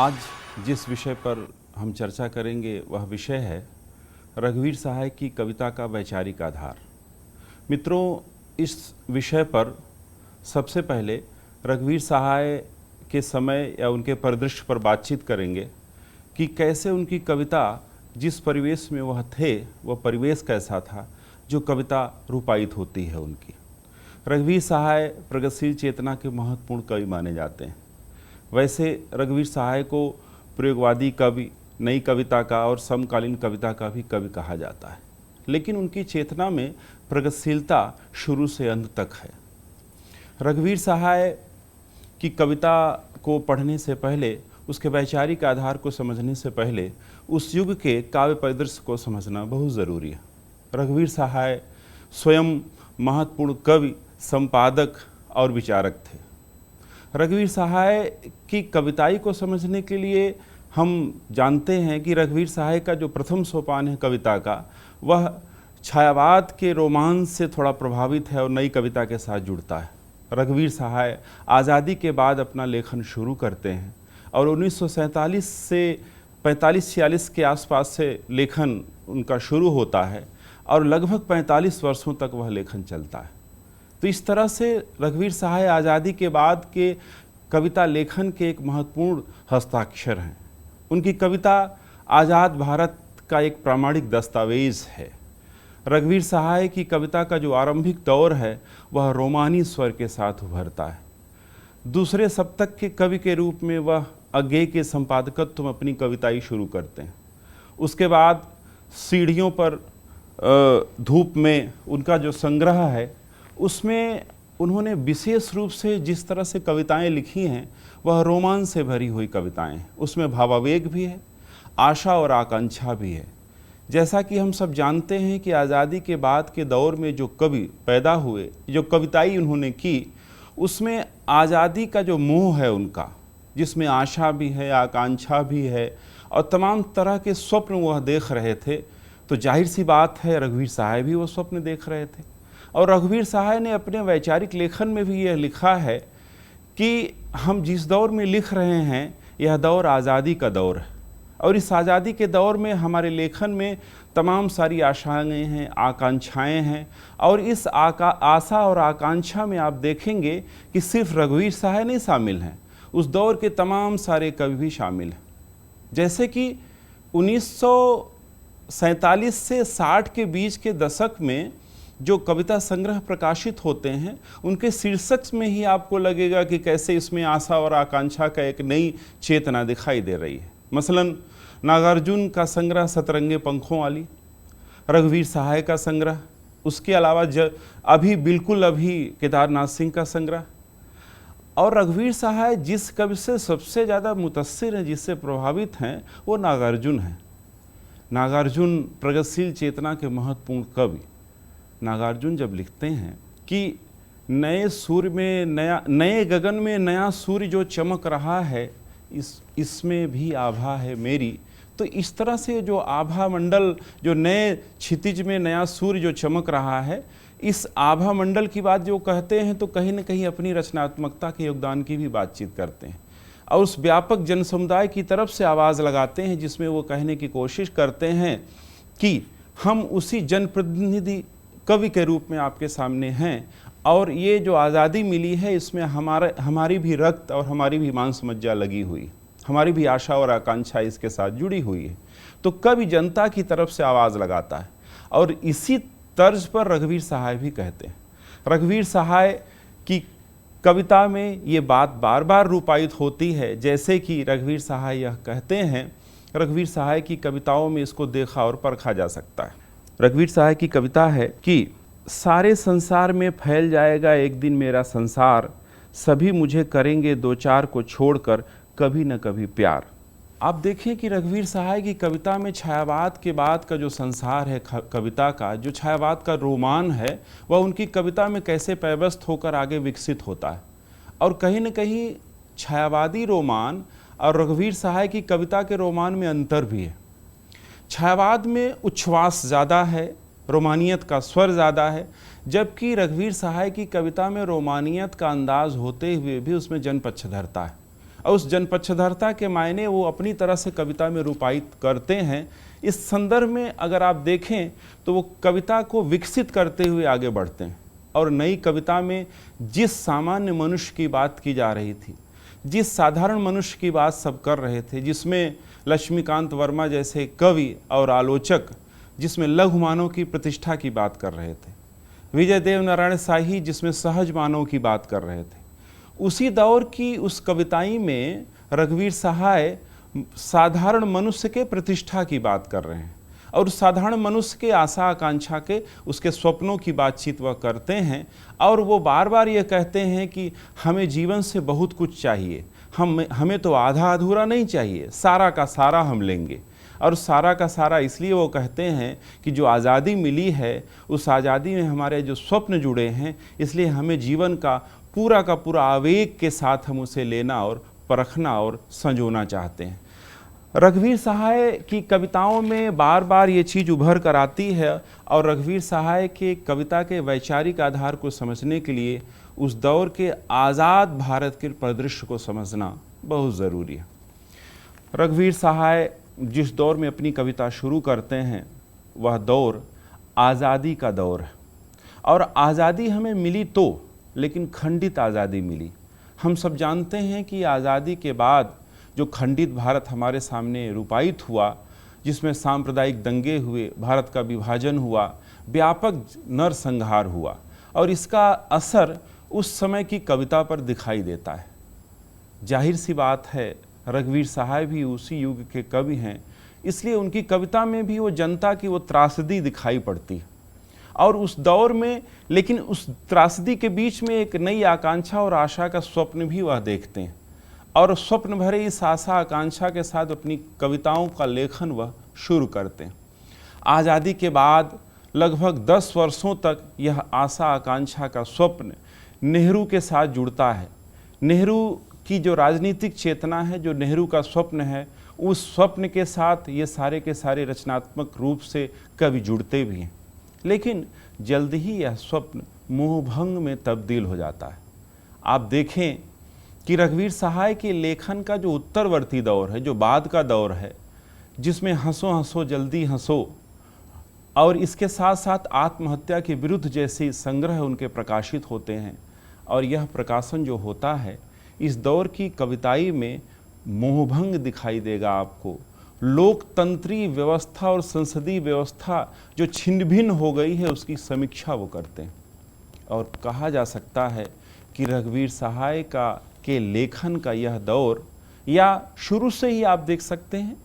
आज जिस विषय पर हम चर्चा करेंगे वह विषय है रघुवीर सहाय की कविता का वैचारिक आधार। मित्रों, इस विषय पर सबसे पहले रघुवीर सहाय के समय या उनके परिदृश्य पर बातचीत करेंगे कि कैसे उनकी कविता जिस परिवेश में वह थे वह परिवेश कैसा था जो कविता रूपायित होती है उनकी। रघुवीर सहाय प्रगतिशील चेतना के महत्वपूर्ण कवि माने जाते हैं। वैसे रघुवीर सहाय को प्रयोगवादी कवि, नई कविता का और समकालीन कविता का भी कवि कहा जाता है, लेकिन उनकी चेतना में प्रगतिशीलता शुरू से अंत तक है। रघुवीर सहाय की कविता को पढ़ने से पहले, उसके वैचारिक आधार को समझने से पहले उस युग के काव्य परिदृश्य को समझना बहुत ज़रूरी है। रघुवीर सहाय स्वयं महत्वपूर्ण कवि, संपादक और विचारक थे। रघुवीर सहाय की कविताई को समझने के लिए हम जानते हैं कि रघुवीर सहाय का जो प्रथम सोपान है कविता का, वह छायावाद के रोमांच से थोड़ा प्रभावित है और नई कविता के साथ जुड़ता है। रघुवीर सहाय आज़ादी के बाद अपना लेखन शुरू करते हैं और 1947 से 45-46 के आसपास से लेखन उनका शुरू होता है और लगभग 45 वर्षों तक वह लेखन चलता है। तो इस तरह से रघुवीर सहाय आज़ादी के बाद के कविता लेखन के एक महत्वपूर्ण हस्ताक्षर हैं। उनकी कविता आज़ाद भारत का एक प्रामाणिक दस्तावेज है। रघुवीर सहाय की कविता का जो आरंभिक दौर है वह रोमानी स्वर के साथ उभरता है। दूसरे सप्तक के कवि के रूप में वह अज्ञेय के संपादकत्व में अपनी कविताई शुरू करते हैं। उसके बाद सीढ़ियों पर धूप में उनका जो संग्रह है उसमें उन्होंने विशेष रूप से जिस तरह से कविताएं लिखी हैं वह रोमांच से भरी हुई कविताएं हैं। उसमें भावावेग भी है, आशा और आकांक्षा भी है। जैसा कि हम सब जानते हैं कि आज़ादी के बाद के दौर में जो कवि पैदा हुए, जो कविताई उन्होंने की, उसमें आज़ादी का जो मोह है उनका, जिसमें आशा भी है, आकांक्षा भी है और तमाम तरह के स्वप्न वह देख रहे थे। तो जाहिर सी बात है रघुवीर सहाय भी वो स्वप्न देख रहे थे। और रघुवीर सहाय ने अपने वैचारिक लेखन में भी यह लिखा है कि हम जिस दौर में लिख रहे हैं यह दौर आज़ादी का दौर है और इस आज़ादी के दौर में हमारे लेखन में तमाम सारी आशाएं हैं, आकांक्षाएं हैं और इस आशा और आकांक्षा में आप देखेंगे कि सिर्फ रघुवीर सहाय नहीं शामिल हैं, उस दौर के तमाम सारे कवि भी शामिल हैं। जैसे कि 1947 से 60 के बीच के दशक में जो कविता संग्रह प्रकाशित होते हैं उनके शीर्षक में ही आपको लगेगा कि कैसे इसमें आशा और आकांक्षा का एक नई चेतना दिखाई दे रही है। मसलन नागार्जुन का संग्रह सतरंगे पंखों वाली, रघुवीर सहाय का संग्रह, उसके अलावा अभी केदारनाथ सिंह का संग्रह। और रघुवीर सहाय जिस कवि से सबसे ज़्यादा मुतस्सिर हैं, जिससे प्रभावित हैं, वो नागार्जुन हैं। नागार्जुन प्रगतिशील चेतना के महत्वपूर्ण कवि। नागार्जुन जब लिखते हैं कि नए सूर्य में नए गगन में नया सूर्य जो चमक रहा है, इसमें भी आभा है मेरी। तो इस तरह से जो आभा मंडल, जो नए क्षितिज में नया सूर्य जो चमक रहा है, इस आभा मंडल की बात जो कहते हैं तो कहीं न कहीं अपनी रचनात्मकता के योगदान की भी बातचीत करते हैं और उस व्यापक जन समुदाय की तरफ से आवाज़ लगाते हैं जिसमें वो कहने की कोशिश करते हैं कि हम उसी जनप्रतिनिधि कवि के रूप में आपके सामने हैं और ये जो आज़ादी मिली है इसमें हमारी भी रक्त और हमारी भी मांस मज्जा लगी हुई, हमारी भी आशा और आकांक्षा इसके साथ जुड़ी हुई है। तो कवि जनता की तरफ से आवाज़ लगाता है और इसी तर्ज पर रघुवीर सहाय भी कहते हैं। रघुवीर सहाय की कविता में ये बात बार बार रूपायित होती है, जैसे कि रघुवीर सहाय यह कहते हैं, रघुवीर सहाय की कविताओं में इसको देखा और परखा जा सकता है। रघुवीर सहाय की कविता है कि सारे संसार में फैल जाएगा एक दिन मेरा संसार, सभी मुझे करेंगे दो चार को छोड़कर कभी न कभी प्यार। आप देखें कि रघुवीर सहाय की कविता में छायावाद के बाद का जो संसार है कविता का, जो छायावाद का रोमान है, वह उनकी कविता में कैसे पैवस्त होकर आगे विकसित होता है। और कहीं न कहीं छायावादी रोमान और रघुवीर सहाय की कविता के रोमान में अंतर भी है। छायावाद में उच्छ्वास ज़्यादा है, रोमानियत का स्वर ज़्यादा है, जबकि रघुवीर सहाय की कविता में रोमानियत का अंदाज होते हुए भी उसमें जनपक्षधरता है। और उस जनपक्षधरता के मायने वो अपनी तरह से कविता में रूपायित करते हैं। इस संदर्भ में अगर आप देखें तो वो कविता को विकसित करते हुए आगे बढ़ते हैं और नई कविता में जिस सामान्य मनुष्य की बात की जा रही थी, जिस साधारण मनुष्य की बात सब कर रहे थे, जिसमें लक्ष्मीकांत वर्मा जैसे कवि और आलोचक जिसमें लघु मानव की प्रतिष्ठा की बात कर रहे थे, विजय देव नारायण शाही जिसमें सहज मानव की बात कर रहे थे, उसी दौर की उस कविताई में रघुवीर सहाय साधारण मनुष्य के प्रतिष्ठा की बात कर रहे हैं और उस साधारण मनुष्य के आशा आकांक्षा के, उसके स्वप्नों की बातचीत वह करते हैं। और वो बार बार ये कहते हैं कि हमें जीवन से बहुत कुछ चाहिए, हमें तो आधा अधूरा नहीं चाहिए, सारा का सारा हम लेंगे। और सारा का सारा इसलिए वो कहते हैं कि जो आज़ादी मिली है उस आज़ादी में हमारे जो स्वप्न जुड़े हैं, इसलिए हमें जीवन का पूरा आवेग के साथ हम उसे लेना और परखना और संजोना चाहते हैं। रघुवीर सहाय की कविताओं में बार बार ये चीज़ उभर कर आती है और रघुवीर सहाय के कविता के वैचारिक आधार को समझने के लिए उस दौर के आज़ाद भारत के परिदृश्य को समझना बहुत ज़रूरी है। रघुवीर सहाय जिस दौर में अपनी कविता शुरू करते हैं वह दौर आज़ादी का दौर है और आज़ादी हमें मिली तो, लेकिन खंडित आज़ादी मिली। हम सब जानते हैं कि आज़ादी के बाद जो खंडित भारत हमारे सामने रूपायित हुआ, जिसमें सांप्रदायिक दंगे हुए, भारत का विभाजन हुआ, व्यापक नरसंहार हुआ और इसका असर उस समय की कविता पर दिखाई देता है। जाहिर सी बात है रघुवीर सहाय भी उसी युग के कवि हैं, इसलिए उनकी कविता में भी वो जनता की वो त्रासदी दिखाई पड़ती है और उस दौर में, लेकिन उस त्रासदी के बीच में एक नई आकांक्षा और आशा का स्वप्न भी वह देखते हैं और स्वप्न भरे इस आशा आकांक्षा के साथ अपनी कविताओं का लेखन वह शुरू करते हैं। आज़ादी के बाद लगभग 10 वर्षों तक यह आशा आकांक्षा का स्वप्न नेहरू के साथ जुड़ता है। नेहरू की जो राजनीतिक चेतना है, जो नेहरू का स्वप्न है, उस स्वप्न के साथ ये सारे के सारे रचनात्मक रूप से कवि जुड़ते भी हैं, लेकिन जल्द ही यह स्वप्न मोहभंग में तब्दील हो जाता है। आप देखें कि रघुवीर सहाय के लेखन का जो उत्तरवर्ती दौर है, जो बाद का दौर है, जिसमें हंसो हंसो जल्दी हंसो और इसके साथ साथ आत्महत्या के विरुद्ध जैसे संग्रह उनके प्रकाशित होते हैं और यह प्रकाशन जो होता है इस दौर की कविताई में मोहभंग दिखाई देगा आपको। लोकतंत्री व्यवस्था और संसदीय व्यवस्था जो छिन्न भिन्न हो गई है उसकी समीक्षा वो करते हैं और कहा जा सकता है कि रघुवीर सहाय के लेखन का यह दौर, या शुरू से ही आप देख सकते हैं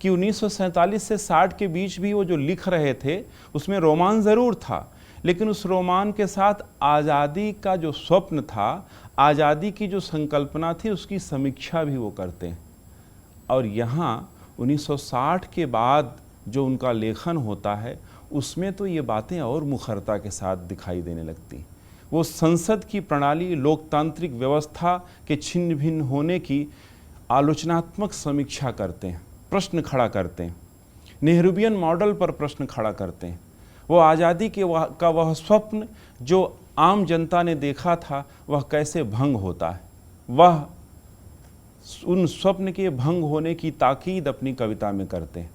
कि 1947 से 60 के बीच भी वो जो लिख रहे थे उसमें रोमान ज़रूर था, लेकिन उस रोमान के साथ आज़ादी का जो स्वप्न था, आज़ादी की जो संकल्पना थी, उसकी समीक्षा भी वो करते हैं। और यहाँ 1960 के बाद जो उनका लेखन होता है उसमें तो ये बातें और मुखरता के साथ दिखाई देने लगती। वो संसद की प्रणाली, लोकतांत्रिक व्यवस्था के छिन्न भिन्न होने की आलोचनात्मक समीक्षा करते हैं, प्रश्न खड़ा करते हैं, नेहरूवियन मॉडल पर प्रश्न खड़ा करते हैं। वो आज़ादी के का वह स्वप्न जो आम जनता ने देखा था वह कैसे भंग होता है, वह उन स्वप्न के भंग होने की ताकीद अपनी कविता में करते हैं।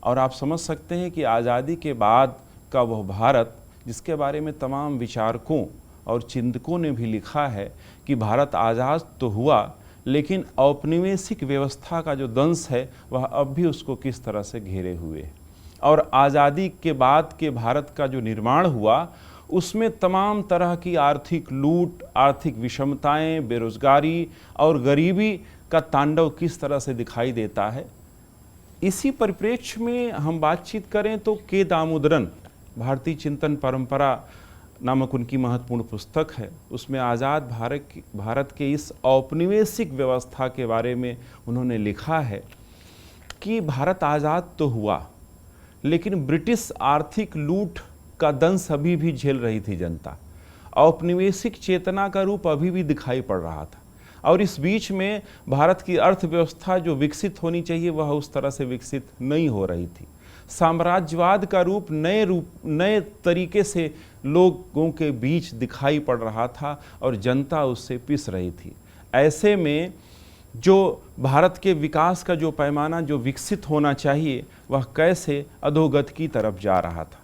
और आप समझ सकते हैं कि आज़ादी के बाद का वह भारत, जिसके बारे में तमाम विचारकों और चिंतकों ने भी लिखा है कि भारत आज़ाद तो हुआ, लेकिन औपनिवेशिक व्यवस्था का जो दंश है वह अब भी उसको किस तरह से घेरे हुए है। और आज़ादी के बाद के भारत का जो निर्माण हुआ उसमें तमाम तरह की आर्थिक लूट, आर्थिक विषमताएं, बेरोजगारी और गरीबी का तांडव किस तरह से दिखाई देता है। इसी परिप्रेक्ष्य में हम बातचीत करें तो के दामोदरन, भारतीय चिंतन परंपरा नामक उनकी महत्वपूर्ण पुस्तक है, उसमें आज़ाद भारत के इस औपनिवेशिक व्यवस्था के बारे में उन्होंने लिखा है कि भारत आज़ाद तो हुआ, लेकिन ब्रिटिश आर्थिक लूट का दंश अभी भी झेल रही थी जनता। औपनिवेशिक चेतना का रूप अभी भी दिखाई पड़ रहा था और इस बीच में भारत की अर्थव्यवस्था जो विकसित होनी चाहिए वह उस तरह से विकसित नहीं हो रही थी। साम्राज्यवाद का रूप नए तरीके से लोगों के बीच दिखाई पड़ रहा था और जनता उससे पिस रही थी। ऐसे में जो भारत के विकास का जो पैमाना जो विकसित होना चाहिए वह कैसे अधोगति की तरफ जा रहा था।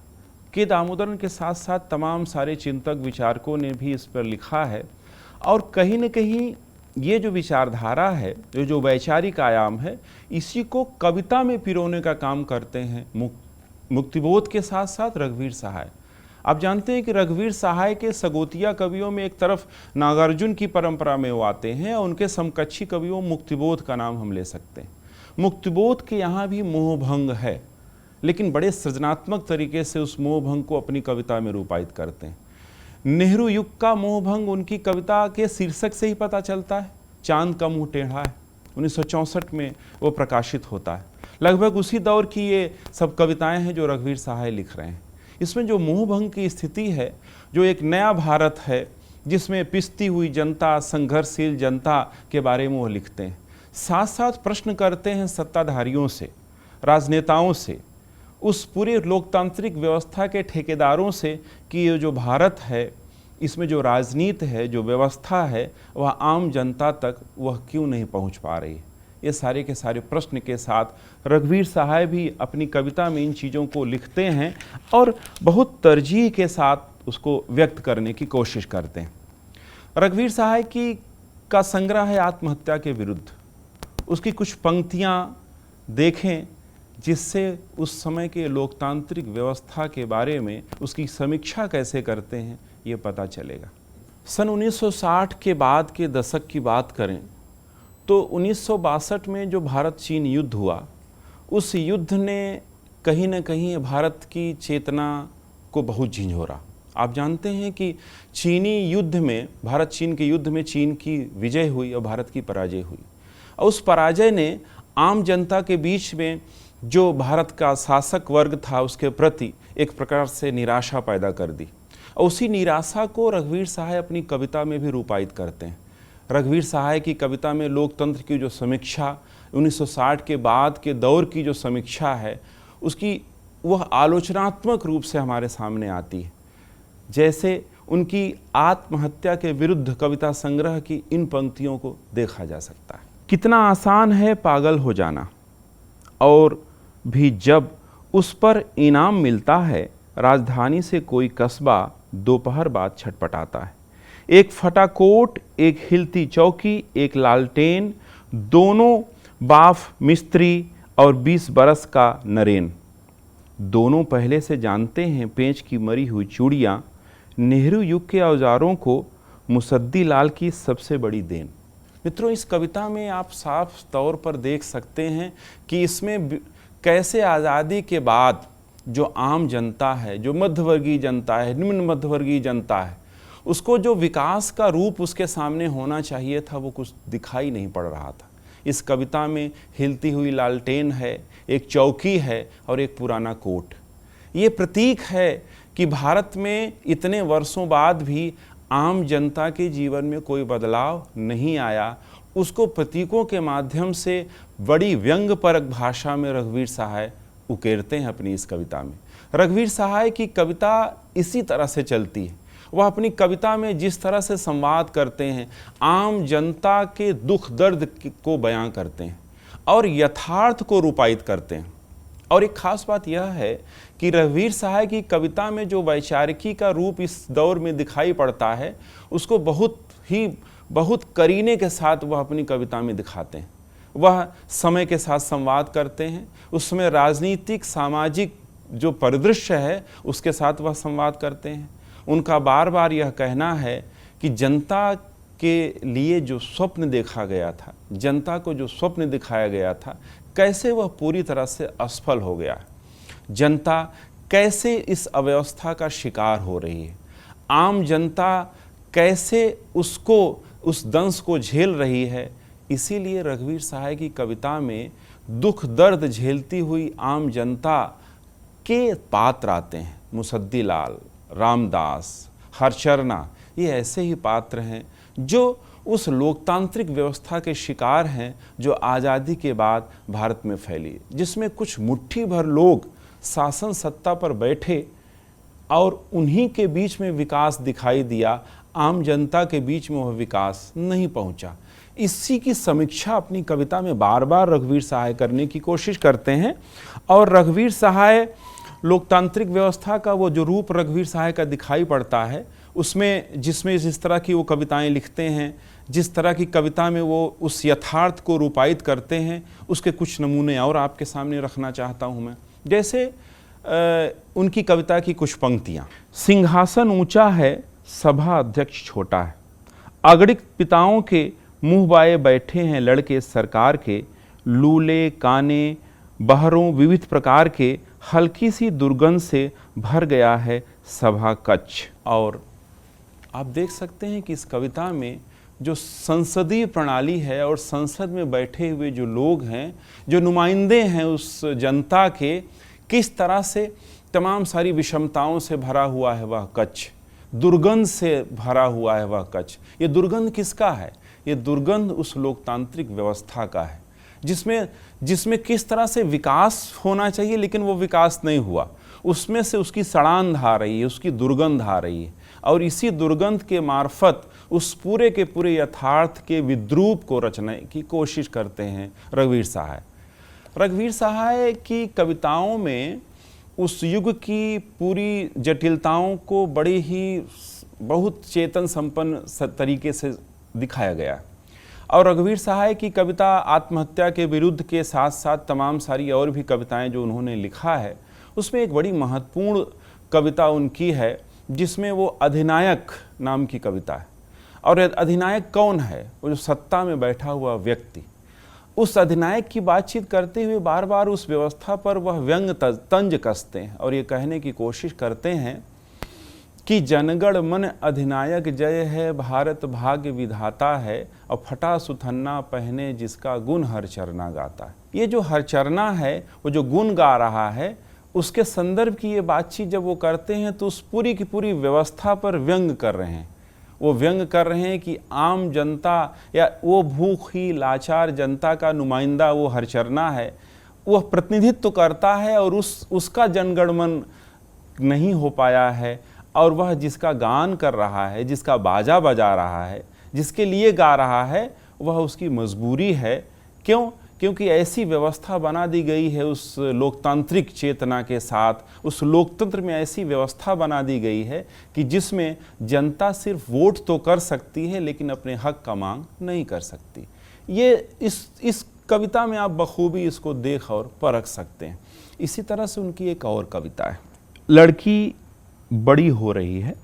के दामोदरन के साथ साथ तमाम सारे चिंतक विचारकों ने भी इस पर लिखा है और कहीं न कहीं ये जो विचारधारा है, जो वैचारिक आयाम है, इसी को कविता में पिरोने का काम करते हैं मुक्तिबोध के साथ साथ रघुवीर सहाय। आप जानते हैं कि रघुवीर सहाय के सगोतिया कवियों में एक तरफ नागार्जुन की परंपरा में वो आते हैं और उनके समकक्षी कवियों मुक्तिबोध का नाम हम ले सकते हैं। मुक्तिबोध के यहाँ भी मोहभंग है, लेकिन बड़े सृजनात्मक तरीके से उस मोहभंग को अपनी कविता में रूपायित करते हैं। नेहरू युग का मोहभंग उनकी कविता के शीर्षक से ही पता चलता है, चांद का मुंह टेढ़ा है, 1964 में वो प्रकाशित होता है। लगभग उसी दौर की ये सब कविताएं हैं जो रघुवीर सहाय लिख रहे हैं। इसमें जो मोहभंग की स्थिति है, जो एक नया भारत है जिसमें पिसती हुई जनता, संघर्षशील जनता के बारे में वो लिखते हैं। साथ साथ प्रश्न करते हैं सत्ताधारियों से, राजनेताओं से, उस पूरे लोकतांत्रिक व्यवस्था के ठेकेदारों से कि ये जो भारत है इसमें जो राजनीति है, जो व्यवस्था है, वह आम जनता तक वह क्यों नहीं पहुंच पा रही है। ये सारे के सारे प्रश्न के साथ रघुवीर सहाय भी अपनी कविता में इन चीज़ों को लिखते हैं और बहुत तरजीह के साथ उसको व्यक्त करने की कोशिश करते हैं। रघुवीर सहाय का संग्रह है आत्महत्या के विरुद्ध। उसकी कुछ पंक्तियाँ देखें जिससे उस समय के लोकतांत्रिक व्यवस्था के बारे में उसकी समीक्षा कैसे करते हैं ये पता चलेगा। सन 1960 के बाद के दशक की बात करें तो 1962 में जो भारत चीन युद्ध हुआ, उस युद्ध ने कहीं न कहीं भारत की चेतना को बहुत झिंझोरा। आप जानते हैं कि चीनी युद्ध में, भारत चीन के युद्ध में चीन की विजय हुई और भारत की पराजय हुई। और उस पराजय ने आम जनता के बीच में जो भारत का शासक वर्ग था उसके प्रति एक प्रकार से निराशा पैदा कर दी। और उसी निराशा को रघुवीर सहाय अपनी कविता में भी रूपायित करते हैं। रघुवीर सहाय की कविता में लोकतंत्र की जो समीक्षा, 1960 के बाद के दौर की जो समीक्षा है, उसकी वह आलोचनात्मक रूप से हमारे सामने आती है। जैसे उनकी आत्महत्या के विरुद्ध कविता संग्रह की इन पंक्तियों को देखा जा सकता है। कितना आसान है पागल हो जाना, और भी जब उस पर इनाम मिलता है, राजधानी से कोई कस्बा दोपहर बाद छटपटाता है। एक फटा कोट, एक हिलती चौकी, एक लालटेन, दोनों बाफ मिस्त्री और 20 बरस का नरेन। दोनों पहले से जानते हैं पेंच की मरी हुई चूड़ियाँ, नेहरू युग के औजारों को मुसद्दी लाल की सबसे बड़ी देन। मित्रों, इस कविता में आप साफ तौर पर देख सकते हैं कि इसमें कैसे आज़ादी के बाद जो आम जनता है, जो मध्यवर्गीय जनता है, निम्न मध्यवर्गीय जनता है, उसको जो विकास का रूप उसके सामने होना चाहिए था वो कुछ दिखाई नहीं पड़ रहा था। इस कविता में हिलती हुई लालटेन है, एक चौकी है और एक पुराना कोट। ये प्रतीक है कि भारत में इतने वर्षों बाद भी आम जनता के जीवन में कोई बदलाव नहीं आया। उसको प्रतीकों के माध्यम से बड़ी व्यंग्यपरक भाषा में रघुवीर सहाय उकेरते हैं अपनी इस कविता में। रघुवीर सहाय की कविता इसी तरह से चलती है। वह अपनी कविता में जिस तरह से संवाद करते हैं, आम जनता के दुख दर्द को बयां करते हैं और यथार्थ को रूपायित करते हैं। और एक खास बात यह है कि रघुवीर सहाय की कविता में जो वैचारिकी का रूप इस दौर में दिखाई पड़ता है, उसको बहुत करीने के साथ वह अपनी कविता में दिखाते हैं। वह समय के साथ संवाद करते हैं, उसमें राजनीतिक सामाजिक जो परिदृश्य है उसके साथ वह संवाद करते हैं। उनका बार बार यह कहना है कि जनता के लिए जो स्वप्न देखा गया था, जनता को जो स्वप्न दिखाया गया था, कैसे वह पूरी तरह से असफल हो गया। जनता कैसे इस अव्यवस्था का शिकार हो रही है, आम जनता कैसे उस दंश को झेल रही है। इसीलिए रघुवीर सहाय की कविता में दुख दर्द झेलती हुई आम जनता के पात्र आते हैं। मुसद्दी लाल, रामदास, हरचरना, ये ऐसे ही पात्र हैं जो उस लोकतांत्रिक व्यवस्था के शिकार हैं जो आज़ादी के बाद भारत में फैली, जिसमें कुछ मुट्ठी भर लोग शासन सत्ता पर बैठे और उन्हीं के बीच में विकास दिखाई दिया, आम जनता के बीच में वह विकास नहीं पहुंचा। इसी की समीक्षा अपनी कविता में बार बार रघुवीर सहाय करने की कोशिश करते हैं। और रघुवीर सहाय लोकतांत्रिक व्यवस्था का वो जो रूप रघुवीर सहाय का दिखाई पड़ता है, उसमें जिस तरह की वो कविताएं लिखते हैं, जिस तरह की कविता में वो उस यथार्थ को रूपायित करते हैं, उसके कुछ नमूने और आपके सामने रखना चाहता हूँ मैं। जैसे उनकी कविता की कुछ पंक्तियाँ। सिंहासन ऊंचा है, सभा अध्यक्ष छोटा है, अगणित पिताओं के मुँह बाए बैठे हैं लड़के सरकार के, लूले काने बहरों विविध प्रकार के, हल्की सी दुर्गंध से भर गया है सभा कक्ष। और आप देख सकते हैं कि इस कविता में जो संसदीय प्रणाली है और संसद में बैठे हुए जो लोग हैं, जो नुमाइंदे हैं उस जनता के, किस तरह से तमाम सारी विषमताओं से भरा हुआ है वह कक्ष, दुर्गंध से भरा हुआ है वह कक्ष। ये दुर्गंध किसका है? ये दुर्गंध उस लोकतांत्रिक व्यवस्था का है, जिसमें किस तरह से विकास होना चाहिए लेकिन वो विकास नहीं हुआ, उसमें से उसकी सड़ांध आ रही है, उसकी दुर्गंध आ रही है। और इसी दुर्गंध के मार्फत उस पूरे के पूरे यथार्थ के विद्रूप को रचने की कोशिश करते हैं रघुवीर सहाय। रघुवीर सहाय की कविताओं में उस युग की पूरी जटिलताओं को बड़े ही बहुत चेतन संपन्न तरीके से दिखाया गया। और रघुवीर सहाय की कविता आत्महत्या के विरुद्ध के साथ साथ तमाम सारी और भी कविताएं जो उन्होंने लिखा है, उसमें एक बड़ी महत्वपूर्ण कविता उनकी है जिसमें वो अधिनायक नाम की कविता है। और अधिनायक कौन है? वो जो सत्ता में बैठा हुआ व्यक्ति। उस अधिनायक की बातचीत करते हुए बार बार उस व्यवस्था पर वह व्यंग तंज कसते हैं और ये कहने की कोशिश करते हैं कि जनगण मन अधिनायक जय है, भारत भाग्य विधाता है, और फटा सुथन्ना पहने जिसका गुण हर चरना गाता है। ये जो हर चरना है, वो जो गुण गा रहा है, उसके संदर्भ की ये बातचीत जब वो करते हैं तो उस पूरी की पूरी व्यवस्था पर व्यंग कर रहे हैं। वो व्यंग कर रहे हैं कि आम जनता या वो भूखी लाचार जनता का नुमाइंदा वो हरचरना है, वह प्रतिनिधित्व करता है और उसका जनगणमन नहीं हो पाया है। और वह जिसका गान कर रहा है, जिसका बाजा बजा रहा है, जिसके लिए गा रहा है, वह उसकी मजबूरी है। क्यों? क्योंकि ऐसी व्यवस्था बना दी गई है उस लोकतांत्रिक चेतना के साथ, उस लोकतंत्र में ऐसी व्यवस्था बना दी गई है कि जिसमें जनता सिर्फ वोट तो कर सकती है लेकिन अपने हक का मांग नहीं कर सकती। ये इस कविता में आप बखूबी इसको देख और परख सकते हैं। इसी तरह से उनकी एक और कविता है, लड़की बड़ी हो रही है,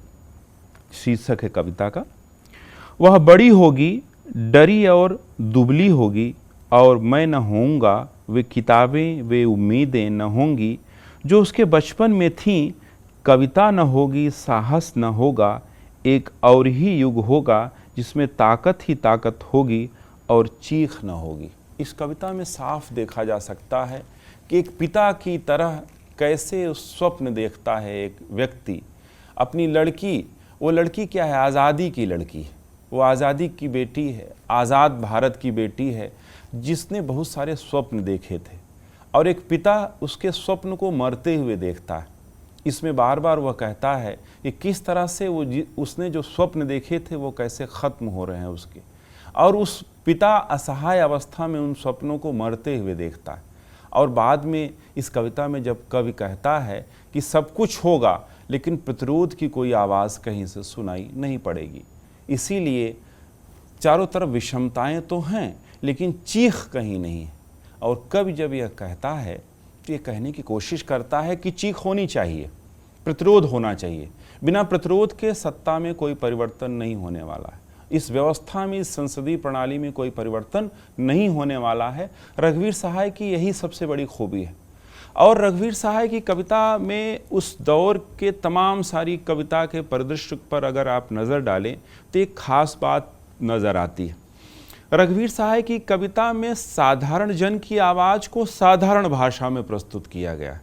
शीर्षक है कविता का। वह बड़ी होगी, डरी और दुबली होगी, और मैं न होऊंगा, वे किताबें वे उम्मीदें न होंगी जो उसके बचपन में थीं। कविता न होगी, साहस न होगा, एक और ही युग होगा जिसमें ताकत ही ताकत होगी और चीख न होगी। इस कविता में साफ देखा जा सकता है कि एक पिता की तरह कैसे स्वप्न देखता है एक व्यक्ति अपनी लड़की। वो लड़की क्या है? आज़ादी की लड़की है, वो आज़ादी की बेटी है, आज़ाद भारत की बेटी है जिसने बहुत सारे स्वप्न देखे थे और एक पिता उसके स्वप्न को मरते हुए देखता है। इसमें बार बार वह कहता है कि किस तरह से उसने जो स्वप्न देखे थे वो कैसे ख़त्म हो रहे हैं उसके, और उस पिता असहाय अवस्था में उन स्वप्नों को मरते हुए देखता है। और बाद में इस कविता में जब कवि कहता है कि सब कुछ होगा लेकिन प्रतिरोध की कोई आवाज़ कहीं से सुनाई नहीं पड़ेगी, इसीलिए चारों तरफ विषमताएं तो हैं लेकिन चीख कहीं नहीं है। और कवि जब यह कहता है तो ये कहने की कोशिश करता है कि चीख होनी चाहिए, प्रतिरोध होना चाहिए। बिना प्रतिरोध के सत्ता में कोई परिवर्तन नहीं होने वाला है, इस व्यवस्था में, इस संसदीय प्रणाली में कोई परिवर्तन नहीं होने वाला है। रघुवीर सहाय की यही सबसे बड़ी खूबी है। और रघुवीर सहाय की कविता में उस दौर के तमाम सारी कविता के परिदृश्य पर अगर आप नज़र डालें तो एक खास बात नज़र आती है। रघुवीर सहाय की कविता में साधारण जन की आवाज़ को साधारण भाषा में प्रस्तुत किया गया है,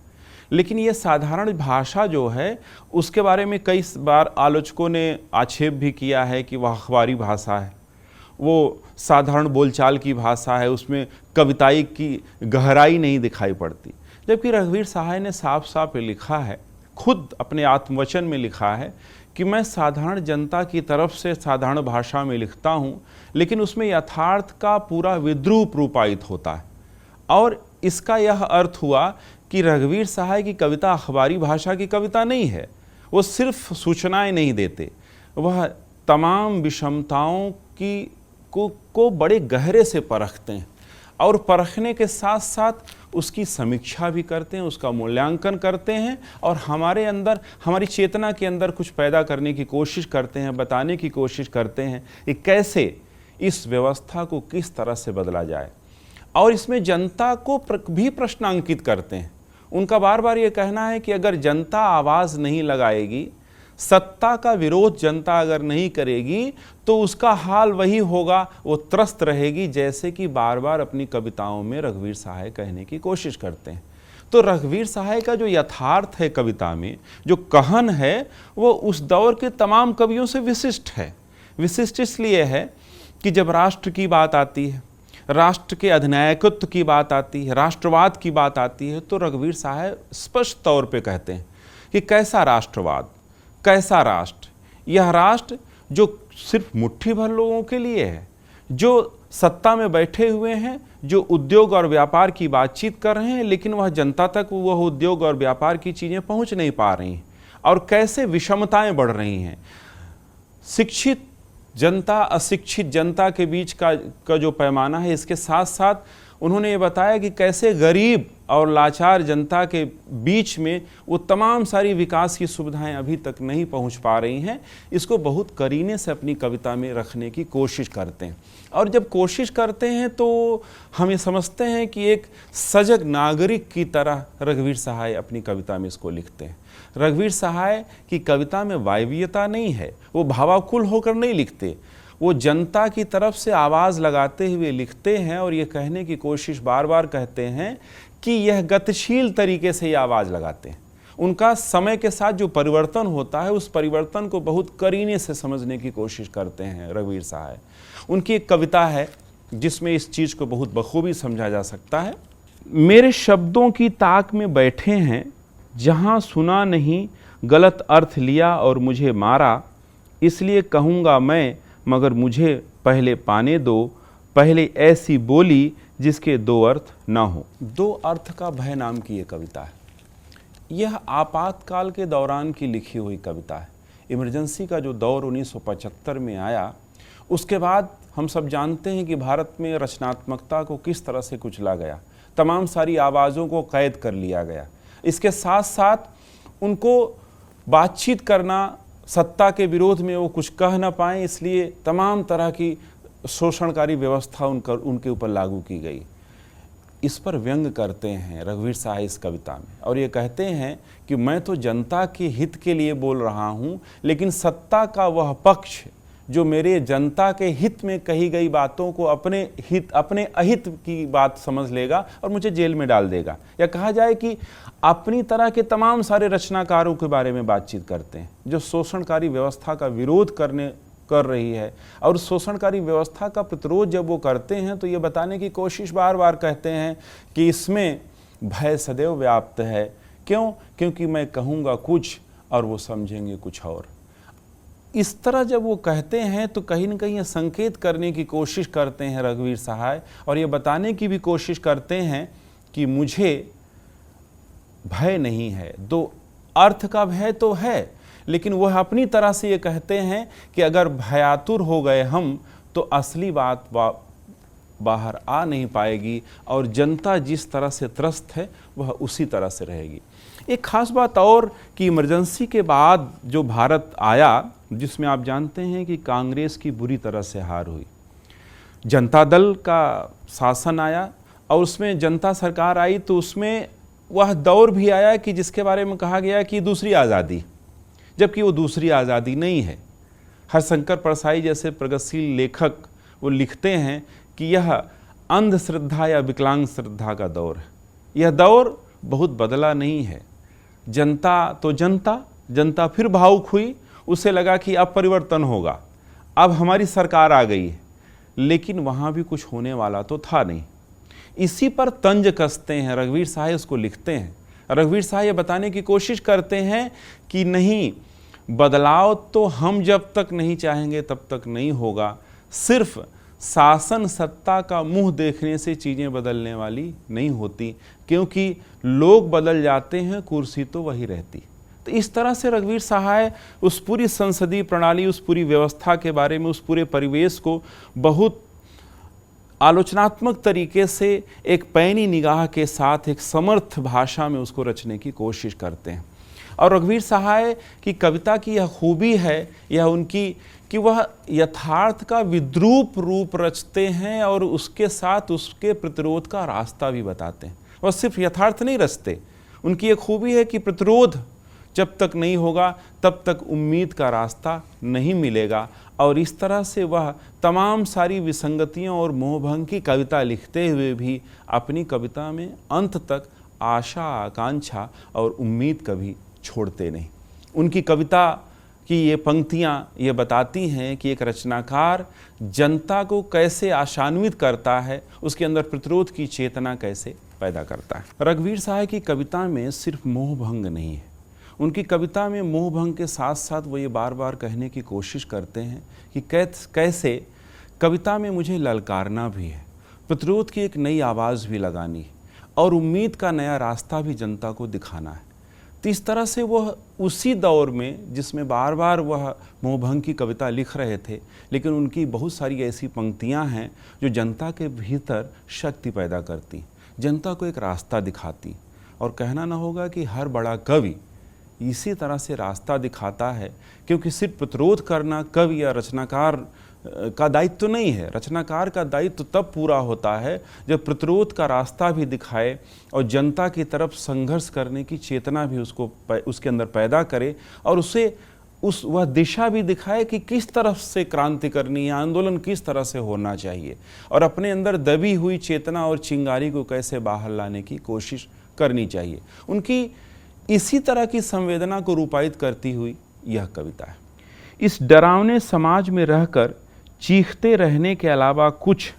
लेकिन ये साधारण भाषा जो है उसके बारे में कई बार आलोचकों ने आक्षेप भी किया है कि वह अखबारी भाषा है, वो साधारण बोलचाल की भाषा है, उसमें कविताई की गहराई नहीं दिखाई पड़ती। जबकि रघुवीर सहाय ने साफ साफ लिखा है, खुद अपने आत्मवचन में लिखा है कि मैं साधारण जनता की तरफ से साधारण भाषा में लिखता हूँ, लेकिन उसमें यथार्थ का पूरा विद्रूप रूपायित होता है। और इसका यह अर्थ हुआ कि रघुवीर सहाय की कविता अखबारी भाषा की कविता नहीं है। वो सिर्फ सूचनाएं नहीं देते, वह तमाम विषमताओं को बड़े गहरे से परखते हैं और परखने के साथ साथ उसकी समीक्षा भी करते हैं, उसका मूल्यांकन करते हैं और हमारे अंदर, हमारी चेतना के अंदर कुछ पैदा करने की कोशिश करते हैं, बताने की कोशिश करते हैं कि कैसे इस व्यवस्था को किस तरह से बदला जाए। और इसमें जनता को भी प्रश्नांकित करते हैं। उनका बार बार ये कहना है कि अगर जनता आवाज़ नहीं लगाएगी, सत्ता का विरोध जनता अगर नहीं करेगी, तो उसका हाल वही होगा, वो त्रस्त रहेगी, जैसे कि बार बार अपनी कविताओं में रघुवीर सहाय कहने की कोशिश करते हैं। तो रघुवीर सहाय का जो यथार्थ है कविता में, जो कहन है, वो उस दौर के तमाम कवियों से विशिष्ट है। विशिष्ट इसलिए है कि जब राष्ट्र की बात आती है, राष्ट्र के अधिनायकत्व की बात आती है, राष्ट्रवाद की बात आती है, तो रघुवीर सहाय स्पष्ट तौर पे कहते हैं कि कैसा राष्ट्रवाद, कैसा राष्ट्र, यह राष्ट्र जो सिर्फ मुट्ठी भर लोगों के लिए है, जो सत्ता में बैठे हुए हैं, जो उद्योग और व्यापार की बातचीत कर रहे हैं, लेकिन वह जनता तक वह उद्योग और व्यापार की चीज़ें पहुंच नहीं पा रही हैं, और कैसे विषमताएं बढ़ रही हैं। शिक्षित जनता अशिक्षित जनता के बीच का जो पैमाना है, इसके साथ साथ उन्होंने ये बताया कि कैसे गरीब और लाचार जनता के बीच में वो तमाम सारी विकास की सुविधाएं अभी तक नहीं पहुंच पा रही हैं। इसको बहुत करीने से अपनी कविता में रखने की कोशिश करते हैं। और जब कोशिश करते हैं तो हम ये समझते हैं कि एक सजग नागरिक की तरह रघुवीर सहाय अपनी कविता में इसको लिखते हैं। रघुवीर सहाय की कविता में वायवीयता नहीं है, वो भावाकुल होकर नहीं लिखते, वो जनता की तरफ से आवाज़ लगाते हुए लिखते हैं और ये कहने की कोशिश बार बार करते हैं कि यह गतिशील तरीके से ये आवाज़ लगाते हैं। उनका समय के साथ जो परिवर्तन होता है, उस परिवर्तन को बहुत करीने से समझने की कोशिश करते हैं रघुवीर सहाय। उनकी एक कविता है जिसमें इस चीज़ को बहुत बखूबी समझा जा सकता है। मेरे शब्दों की ताक में बैठे हैं, जहाँ सुना नहीं गलत अर्थ लिया और मुझे मारा, इसलिए कहूँगा मैं, मगर मुझे पहले पाने दो, पहले ऐसी बोली जिसके दो अर्थ ना हो। दो अर्थ का भय नाम की ये कविता है। यह आपातकाल के दौरान की लिखी हुई कविता है। इमरजेंसी का जो दौर 1975 में आया, उसके बाद हम सब जानते हैं कि भारत में रचनात्मकता को किस तरह से कुचला गया, तमाम सारी आवाज़ों को कैद कर लिया गया। इसके साथ साथ उनको बातचीत करना, सत्ता के विरोध में वो कुछ कह ना पाएँ, इसलिए तमाम तरह की शोषणकारी व्यवस्था उनके ऊपर लागू की गई। इस पर व्यंग करते हैं रघुवीर सहाय इस कविता में, और ये कहते हैं कि मैं तो जनता के हित के लिए बोल रहा हूँ, लेकिन सत्ता का वह पक्ष जो मेरे जनता के हित में कही गई बातों को अपने अहित की बात समझ लेगा और मुझे जेल में डाल देगा। या कहा जाए कि अपनी तरह के तमाम सारे रचनाकारों के बारे में बातचीत करते हैं जो शोषणकारी व्यवस्था का विरोध कर रही है, और शोषणकारी व्यवस्था का प्रतिरोध जब वो करते हैं तो ये बताने की कोशिश बार बार कहते हैं कि इसमें भय सदैव व्याप्त है। क्यों? क्योंकि मैं कहूँगा कुछ और वो समझेंगे कुछ और। इस तरह जब वो कहते हैं तो कहीं न कहीं संकेत करने की कोशिश करते हैं रघुवीर सहाय, और ये बताने की भी कोशिश करते हैं कि मुझे भय नहीं है। दो अर्थ का भय तो है, लेकिन वह अपनी तरह से ये कहते हैं कि अगर भयातुर हो गए हम तो असली बात बाहर आ नहीं पाएगी, और जनता जिस तरह से त्रस्त है वह उसी तरह से रहेगी। एक खास बात और कि इमरजेंसी के बाद जो भारत आया, जिसमें आप जानते हैं कि कांग्रेस की बुरी तरह से हार हुई, जनता दल का शासन आया और उसमें जनता सरकार आई, तो उसमें वह दौर भी आया कि जिसके बारे में कहा गया कि दूसरी आज़ादी, जबकि वो दूसरी आज़ादी नहीं है। हरशंकर परसाई जैसे प्रगतिशील लेखक वो लिखते हैं कि यह अंधश्रद्धा या विकलांग श्रद्धा का दौर है। यह दौर बहुत बदला नहीं है। जनता तो जनता फिर भावुक हुई, उसे लगा कि अब परिवर्तन होगा, अब हमारी सरकार आ गई है, लेकिन वहाँ भी कुछ होने वाला तो था नहीं। इसी पर तंज कसते हैं रघुवीर सहाय, उसको लिखते हैं। रघुवीर सहाय ये बताने की कोशिश करते हैं कि नहीं, बदलाव तो हम जब तक नहीं चाहेंगे तब तक नहीं होगा। सिर्फ शासन सत्ता का मुंह देखने से चीज़ें बदलने वाली नहीं होती, क्योंकि लोग बदल जाते हैं, कुर्सी तो वही रहती। तो इस तरह से रघुवीर सहाय उस पूरी संसदीय प्रणाली, उस पूरी व्यवस्था के बारे में, उस पूरे परिवेश को बहुत आलोचनात्मक तरीके से एक पैनी निगाह के साथ एक समर्थ भाषा में उसको रचने की कोशिश करते हैं। और रघुवीर सहाय की कविता की यह खूबी है, यह उनकी, कि वह यथार्थ का विद्रूप रूप रचते हैं और उसके साथ उसके प्रतिरोध का रास्ता भी बताते हैं। वह सिर्फ यथार्थ नहीं रचते, उनकी एक खूबी है कि प्रतिरोध जब तक नहीं होगा तब तक उम्मीद का रास्ता नहीं मिलेगा। और इस तरह से वह तमाम सारी विसंगतियों और मोहभंग की कविता लिखते हुए भी अपनी कविता में अंत तक आशा, आकांक्षा और उम्मीद कभी छोड़ते नहीं। उनकी कविता की ये पंक्तियाँ ये बताती हैं कि एक रचनाकार जनता को कैसे आशान्वित करता है, उसके अंदर प्रतिरोध की चेतना कैसे पैदा करता है। रघुवीर सहाय की कविता में सिर्फ मोहभंग नहीं है, उनकी कविता में मोहभंग के साथ साथ वो ये बार बार कहने की कोशिश करते हैं कि कैसे कविता में मुझे ललकारना भी है, प्रतिरोध की एक नई आवाज़ भी लगानी है और उम्मीद का नया रास्ता भी जनता को दिखाना है। तो इस तरह से वह उसी दौर में जिसमें बार बार वह मोहभंग की कविता लिख रहे थे, लेकिन उनकी बहुत सारी ऐसी पंक्तियां हैं जो जनता के भीतर शक्ति पैदा करती, जनता को एक रास्ता दिखाती। और कहना ना होगा कि हर बड़ा कवि इसी तरह से रास्ता दिखाता है, क्योंकि सिर्फ प्रतिरोध करना कवि या रचनाकार का दायित्व तो नहीं है। रचनाकार का दायित्व तो तब पूरा होता है जब प्रतिरोध का रास्ता भी दिखाए और जनता की तरफ संघर्ष करने की चेतना भी उसके अंदर पैदा करे और वह दिशा भी दिखाए कि किस तरफ से क्रांति करनी है, आंदोलन किस तरह से होना चाहिए और अपने अंदर दबी हुई चेतना और चिंगारी को कैसे बाहर लाने की कोशिश करनी चाहिए। उनकी इसी तरह की संवेदना को रूपायित करती हुई यह कविता है। इस डरावने समाज में रहकर चीखते रहने के अलावा कुछ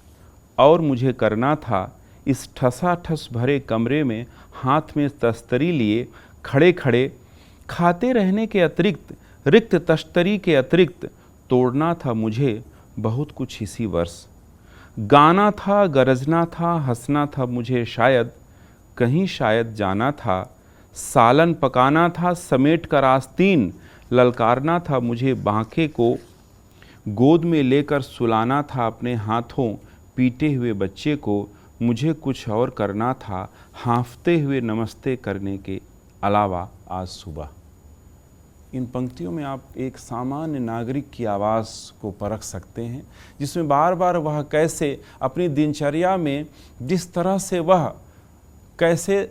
और मुझे करना था। इस ठसाठस भरे कमरे में हाथ में तस्तरी लिए खड़े खड़े खाते रहने के अतिरिक्त, रिक्त तश्तरी के अतिरिक्त तोड़ना था मुझे बहुत कुछ इसी वर्ष। गाना था, गरजना था, हंसना था मुझे शायद, कहीं शायद जाना था। सालन पकाना था समेट कर आस्तीन, ललकारना था मुझे बांके को। गोद में लेकर सुलाना था अपने हाथों पीटे हुए बच्चे को। मुझे कुछ और करना था हाँफते हुए नमस्ते करने के अलावा आज सुबह। इन पंक्तियों में आप एक सामान्य नागरिक की आवाज़ को परख सकते हैं, जिसमें बार बार वह कैसे अपनी दिनचर्या में जिस तरह से वह कैसे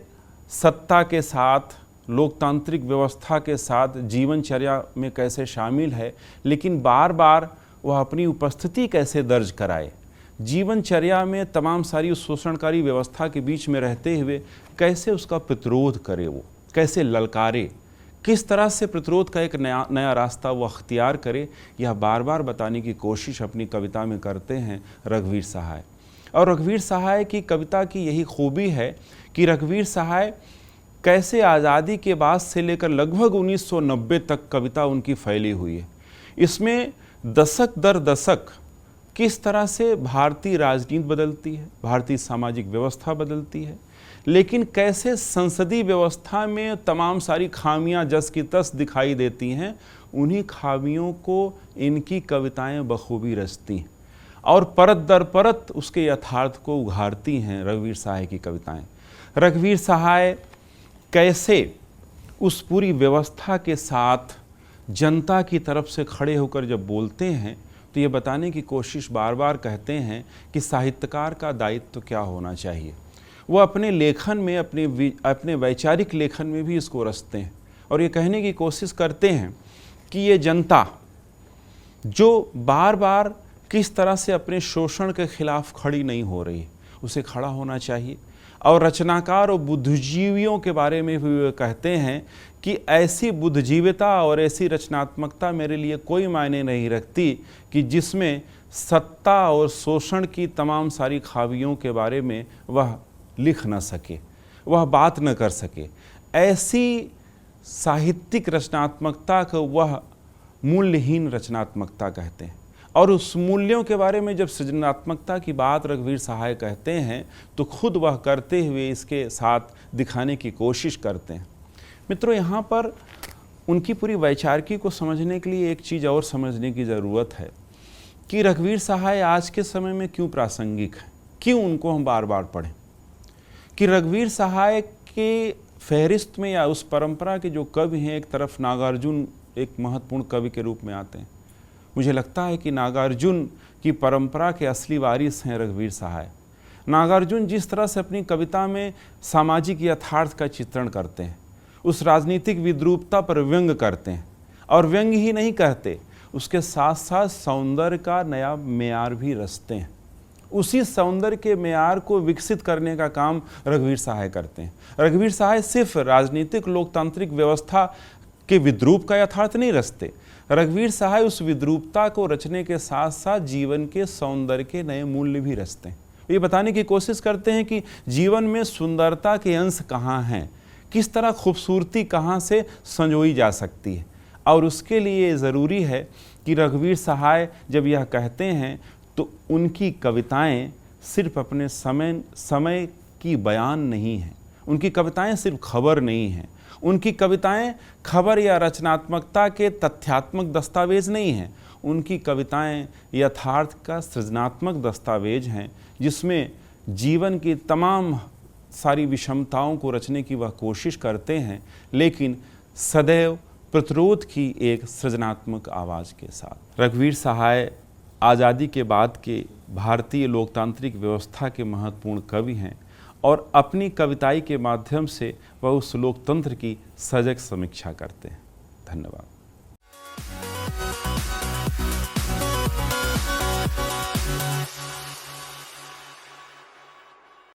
सत्ता के साथ, लोकतांत्रिक व्यवस्था के साथ जीवनचर्या में कैसे शामिल है, लेकिन बार बार वह अपनी उपस्थिति कैसे दर्ज कराए, जीवनचर्या में तमाम सारी शोषणकारी व्यवस्था के बीच में रहते हुए कैसे उसका प्रतिरोध करे, वो कैसे ललकारे, किस तरह से प्रतिरोध का एक नया रास्ता वो अख्तियार करे, यह बार बार बताने की कोशिश अपनी कविता में करते हैं रघुवीर सहाय। और रघुवीर सहाय की कविता की यही खूबी है कि रघुवीर सहाय कैसे आज़ादी के बाद से लेकर लगभग 1990 तक कविता उनकी फैली हुई है। इसमें दशक दर दशक किस तरह से भारतीय राजनीति बदलती है, भारतीय सामाजिक व्यवस्था बदलती है, लेकिन कैसे संसदीय व्यवस्था में तमाम सारी खामियां जस की तस दिखाई देती हैं, उन्हीं खामियों को इनकी कविताएं बखूबी रचती हैं और परत दर परत उसके यथार्थ को उघाड़ती हैं रघुवीर सहाय की कविताएं। रघुवीर सहाय कैसे उस पूरी व्यवस्था के साथ जनता की तरफ से खड़े होकर जब बोलते हैं तो ये बताने की कोशिश बार बार करते हैं कि साहित्यकार का दायित्व क्या होना चाहिए। वो अपने लेखन में, अपने वैचारिक लेखन में भी इसको रचते हैं और ये कहने की कोशिश करते हैं कि ये जनता जो बार बार किस तरह से अपने शोषण के खिलाफ खड़ी नहीं हो रही, उसे खड़ा होना चाहिए। और रचनाकार और बुद्धिजीवियों के बारे में भी वे कहते हैं कि ऐसी बुद्धिजीविता और ऐसी रचनात्मकता मेरे लिए कोई मायने नहीं रखती कि जिसमें सत्ता और शोषण की तमाम सारी खामियों के बारे में वह लिख न सके, वह बात न कर सके। ऐसी साहित्यिक रचनात्मकता को वह मूल्यहीन रचनात्मकता कहते हैं। और उस मूल्यों के बारे में जब सृजनात्मकता की बात रघुवीर सहाय कहते हैं तो खुद वह करते हुए इसके साथ दिखाने की कोशिश करते हैं। मित्रों, यहाँ पर उनकी पूरी वैचारिकी को समझने के लिए एक चीज़ और समझने की ज़रूरत है कि रघुवीर सहाय आज के समय में क्यों प्रासंगिक है, क्यों उनको हम बार बार पढ़ें। कि रघुवीर सहाय के फहरिस्त में या उस परंपरा के जो कवि हैं, एक तरफ नागार्जुन एक महत्वपूर्ण कवि के रूप में आते हैं। मुझे लगता है कि नागार्जुन की परंपरा के असली वारिस हैं रघुवीर सहाय। नागार्जुन जिस तरह से अपनी कविता में सामाजिक यथार्थ का चित्रण करते हैं, उस राजनीतिक विद्रूपता पर व्यंग करते हैं, और व्यंग ही नहीं करते, उसके साथ साथ सौंदर्य का नया मेयार भी रचते हैं। उसी सौंदर्य के मेयार को विकसित करने का काम रघुवीर सहाय करते हैं। रघुवीर सहाय सिर्फ राजनीतिक लोकतांत्रिक व्यवस्था के विद्रूप का यथार्थ नहीं रचते, रघुवीर सहाय उस विद्रूपता को रचने के साथ साथ जीवन के सौंदर्य के नए मूल्य भी रचते हैं। ये बताने की कोशिश करते हैं कि जीवन में सुंदरता के अंश कहाँ हैं, किस तरह खूबसूरती कहाँ से संजोई जा सकती है। और उसके लिए ज़रूरी है कि रघुवीर सहाय जब यह कहते हैं तो उनकी कविताएं सिर्फ अपने समय की बयान नहीं हैं, उनकी कविताएं सिर्फ खबर नहीं हैं, उनकी कविताएं खबर या रचनात्मकता के तथ्यात्मक दस्तावेज नहीं हैं, उनकी कविताएं यथार्थ का सृजनात्मक दस्तावेज हैं, जिसमें जीवन की तमाम सारी विषमताओं को रचने की वह कोशिश करते हैं, लेकिन सदैव प्रतिरोध की एक सृजनात्मक आवाज़ के साथ। रघुवीर सहाय आज़ादी के बाद के भारतीय लोकतांत्रिक व्यवस्था के महत्वपूर्ण कवि हैं और अपनी कविताई के माध्यम से वह उस लोकतंत्र की सजग समीक्षा करते हैं। धन्यवाद।